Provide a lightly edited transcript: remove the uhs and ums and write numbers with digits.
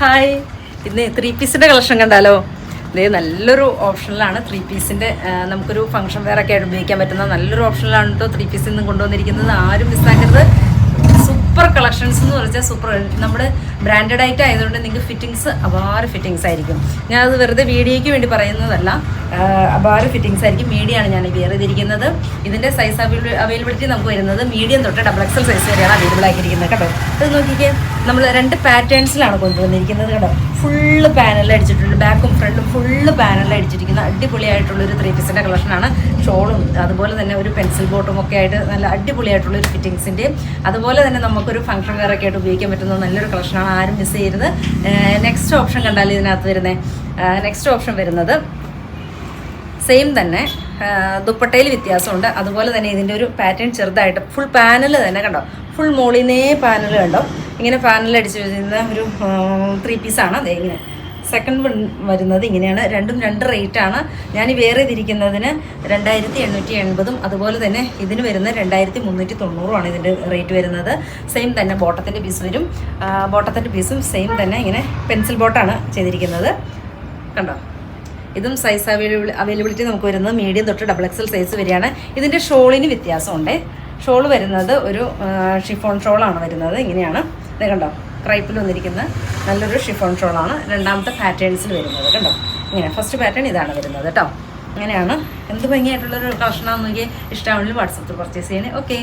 Hi, ഇന്ന് 3 പീസിൻ്റെ collection കണ്ടാലോ? ഇത് നല്ലൊരു ഓപ്ഷനിലാണ് 3 പീസിൻ്റെ. നമുക്കൊരു ഫംഗ്ഷൻ വെയർ ഒക്കെ ആയിട്ട് ഉപയോഗിക്കാൻ പറ്റുന്ന നല്ലൊരു ഓപ്ഷനിലാണ് കേട്ടോ 3 പീസിൽ നിന്ന് കൊണ്ടുവന്നിരിക്കുന്നത്. ആരും മിസ്സാക്കരുത്. സൂപ്പർ കളക്ഷൻസ് എന്ന് പറഞ്ഞാൽ സൂപ്പർ. നമ്മുടെ ബ്രാൻഡഡ് ആയിട്ട് ആയതുകൊണ്ട് നിങ്ങൾക്ക് ഫിറ്റിങ്സ് അപാര ഫിറ്റിങ്സ് ആയിരിക്കും. ഞാനത് വെറുതെ വീഡിയോയ്ക്ക് വേണ്ടി പറയുന്നതല്ല, അപാര ഫിറ്റിങ്സ് ആയിരിക്കും. മീഡിയമാണ് ഞാൻ വെയർ ചെയ്തിരിക്കുന്നത്. ഇതിൻ്റെ സൈസ് അവൈലബിലിറ്റി നമുക്ക് വരുന്നത് മീഡിയം തൊട്ട് XXL സൈസ് വരെയാണ് അവൈലബിൾ ആക്കിയിരിക്കുന്നത് കേട്ടോ. ഇത് നോക്കിക്കേ, നമ്മൾ 2 പാറ്റേൺസിലാണ് കൊണ്ടുവന്നിരിക്കുന്നത് കേട്ടോ. ഫുള്ള് പാനലിൽ അടിച്ചിട്ടുണ്ട്, ബാക്കും ഫ്രണ്ടും ഫുള്ള് പാനലിൽ അടിച്ചിരിക്കുന്ന അടിപൊളിയായിട്ടുള്ളൊരു 3 പീസിൻ്റെ കളക്ഷനാണ്. ഷോളും അതുപോലെ തന്നെ ഒരു പെൻസിൽ ബോട്ടും ഒക്കെ ആയിട്ട് നല്ല അടിപൊളിയായിട്ടുള്ളൊരു ഫിറ്റിങ്സിൻ്റെ, അതുപോലെ തന്നെ നമുക്കൊരു ഫംഗ്ഷൻ വെയർ ഒക്കെ ആയിട്ട് ഉപയോഗിക്കാൻ പറ്റുന്ന നല്ലൊരു കളക്ഷനാണ്. ആരും മിസ് ചെയ്യരുത്. നെക്സ്റ്റ് ഓപ്ഷൻ കണ്ടാൽ ഇതിനകത്ത് വരുന്നത്, നെക്സ്റ്റ് ഓപ്ഷൻ വരുന്നത് സെയിം തന്നെ, ദുപ്പട്ടയിൽ വ്യത്യാസമുണ്ട്. അതുപോലെ തന്നെ ഇതിൻ്റെ ഒരു പാറ്റേൺ ചെറുതായിട്ട് ഫുൾ പാനൽ തന്നെ കണ്ടോ, ഫുൾ മോളിന്നേ പാനൽ കണ്ടോ, ഇങ്ങനെ പാനൽ അടിച്ച് വരുന്ന ഒരു 3 പീസാണ്. അതേ ഇങ്ങനെ സെക്കൻഡ് വരുന്നത് ഇങ്ങനെയാണ്. രണ്ടും 2 റേറ്റാണ്. ഞാൻ വേറെ ചെയ്തിരിക്കുന്നതിന് 2880, അതുപോലെ തന്നെ ഇതിന് വരുന്നത് 2390 ഇതിൻ്റെ റേറ്റ് വരുന്നത്. സെയിം തന്നെ ബോട്ടത്തിൻ്റെ പീസ് വരും. ബോട്ടത്തിൻ്റെ പീസും സെയിം തന്നെ ഇങ്ങനെ പെൻസിൽ ബോട്ടാണ് ചെയ്തിരിക്കുന്നത് കണ്ടോ. ഇതും സൈസ് അവൈലബിലിറ്റി നമുക്ക് വരുന്നത് മീഡിയം തൊട്ട് XXL സൈസ് വരെയാണ്. ഇതിൻ്റെ ഷോളിന് വ്യത്യാസമുണ്ട്. ഷോൾ വരുന്നത് ഒരു ഷിഫോൺ ഷോളാണ് വരുന്നത്. ഇങ്ങനെയാണ് ഇത് കണ്ടോ, ക്രൈപ്പിൽ വന്നിരിക്കുന്ന നല്ലൊരു ഷിഫോൺ ഷോളാണ്. രണ്ടാമത്തെ പാറ്റേൺസിൽ വരുന്നത് കണ്ടോ. ഇങ്ങനെ ഫസ്റ്റ് പാറ്റേൺ ഇതാണ് വരുന്നത് കേട്ടോ. അങ്ങനെയാണ്. എന്ത് ഭംഗിയായിട്ടുള്ളൊരു കളക്ഷനാണെന്ന് നോക്കിയാൽ ഇഷ്ടമാണെങ്കിൽ വാട്സപ്പിൽ പർച്ചേസ് ചെയ്യണേ. ഓക്കെ.